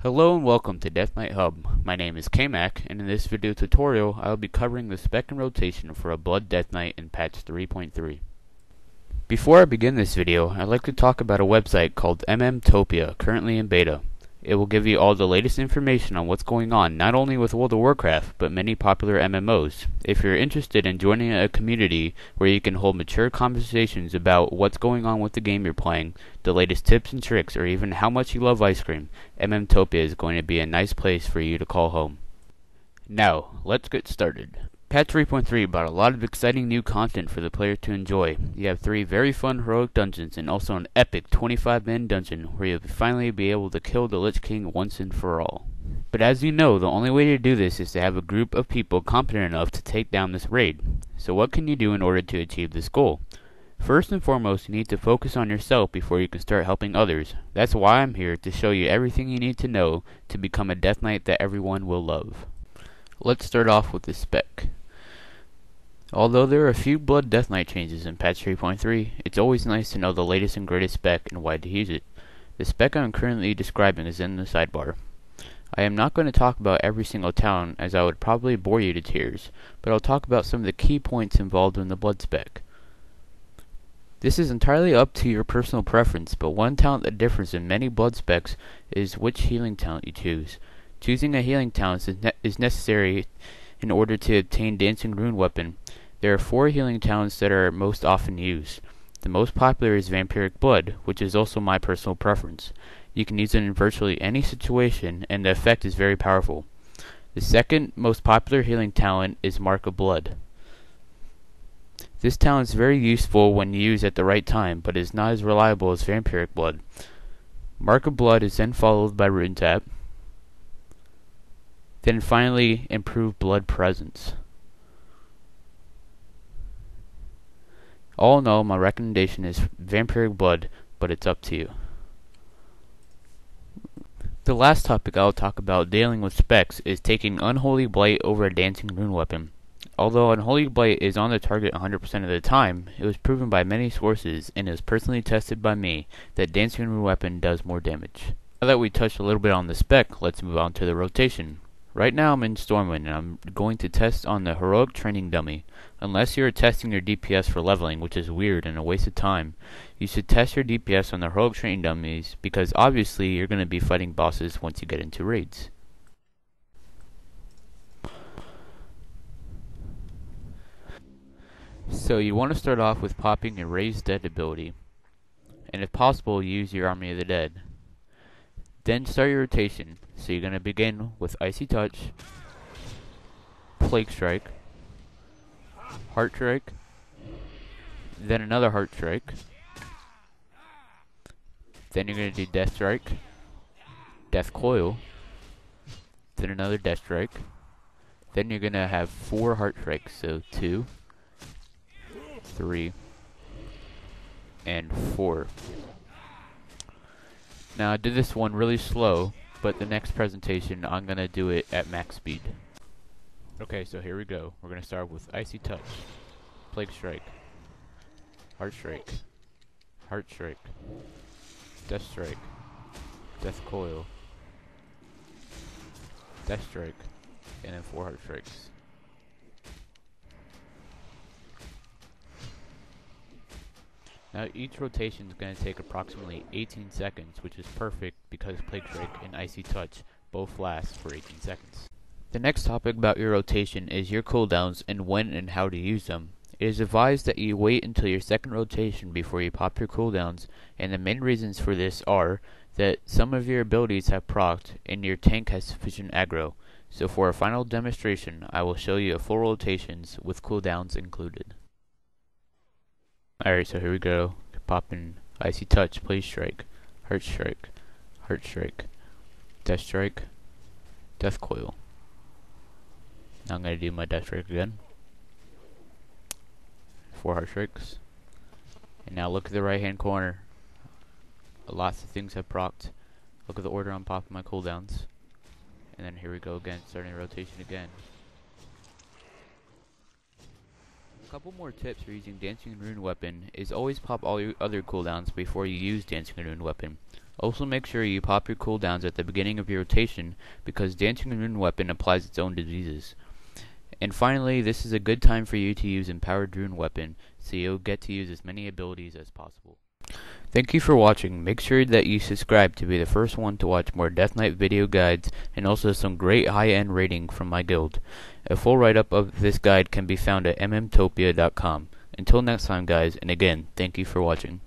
Hello and welcome to Death Knight Hub. My name is K-Mac, and in this video tutorial I will be covering the spec and rotation for a Blood Death Knight in patch 3.3. Before I begin this video, I'd like to talk about a website called MMtopia, currently in beta. It will give you all the latest information on what's going on not only with World of Warcraft, but many popular MMOs. If you're interested in joining a community where you can hold mature conversations about what's going on with the game you're playing, the latest tips and tricks, or even how much you love ice cream, MMtopia is going to be a nice place for you to call home. Now, let's get started. Patch 3.3 brought a lot of exciting new content for the player to enjoy. You have 3 very fun heroic dungeons and also an epic 25-man dungeon where you'll finally be able to kill the Lich King once and for all. But as you know, the only way to do this is to have a group of people competent enough to take down this raid. So what can you do in order to achieve this goal? First and foremost, you need to focus on yourself before you can start helping others. That's why I'm here, to show you everything you need to know to become a Death Knight that everyone will love. Let's start off with the spec. Although there are a few Blood Death Knight changes in patch 3.3, it's always nice to know the latest and greatest spec and why to use it. The spec I'm currently describing is in the sidebar. I am not going to talk about every single town, as I would probably bore you to tears, but I'll talk about some of the key points involved in the Blood spec. This is entirely up to your personal preference, but one talent that differs in many Blood specs is which healing talent you choose. Choosing a healing talent is necessary in order to obtain Dancing Rune Weapon. There are 4 healing talents that are most often used. The most popular is Vampiric Blood, which is also my personal preference. You can use it in virtually any situation, and the effect is very powerful. The second most popular healing talent is Mark of Blood. This talent is very useful when used at the right time, but is not as reliable as Vampiric Blood. Mark of Blood is then followed by Rune Tap, then finally Improved Blood Presence. All in all, my recommendation is Vampiric Blood, but it's up to you. The last topic I'll talk about dealing with specs is taking Unholy Blight over a Dancing Rune Weapon. Although Unholy Blight is on the target 100% of the time, it was proven by many sources and is personally tested by me that Dancing Rune Weapon does more damage. Now that we touched a little bit on the spec, let's move on to the rotation. Right now I'm in Stormwind and I'm going to test on the Heroic Training Dummy. Unless you're testing your DPS for leveling, which is weird and a waste of time, you should test your DPS on the Heroic Training Dummies because obviously you're going to be fighting bosses once you get into raids. So you want to start off with popping your Raise Dead ability, and if possible use your Army of the Dead. Then start your rotation. So you're going to begin with Icy Touch, Plague Strike, Heart Strike, then another Heart Strike, then you're going to do Death Strike, Death Coil, then another Death Strike, then you're going to have 4 Heart Strikes, so 2, 3, and 4. Now I did this one really slow, but the next presentation I'm going to do it at max speed. Okay, so here we go. We're going to start with Icy Touch, Plague Strike, Heart Strike, Heart Strike, Death Strike, Death Coil, Death Strike, and then 4 Heart Strikes. Now each rotation is going to take approximately 18 seconds, which is perfect because Plague Strike and Icy Touch both last for 18 seconds. The next topic about your rotation is your cooldowns and when and how to use them. It is advised that you wait until your second rotation before you pop your cooldowns, and the main reasons for this are that some of your abilities have procced and your tank has sufficient aggro. So for a final demonstration, I will show you a full rotations with cooldowns included. Alright, so here we go. Popping Icy Touch, Plague Strike, Heart Strike, Heart Strike, Death Strike, Death Coil. Now I'm going to do my Death Strike again. 4 Heart Strikes. And now look at the right hand corner. Lots of things have procced. Look at the order I'm popping my cooldowns. And then here we go again, starting rotation again. A couple more tips for using Dancing Rune Weapon is always pop all your other cooldowns before you use Dancing Rune Weapon. Also make sure you pop your cooldowns at the beginning of your rotation, because Dancing Rune Weapon applies its own diseases. And finally, this is a good time for you to use Empowered Rune Weapon, so you'll get to use as many abilities as possible. Thank you for watching. Make sure that you subscribe to be the first one to watch more Death Knight video guides, and also some great high-end rating from my guild. A full write-up of this guide can be found at mmtopia.com. Until next time guys, and again, thank you for watching.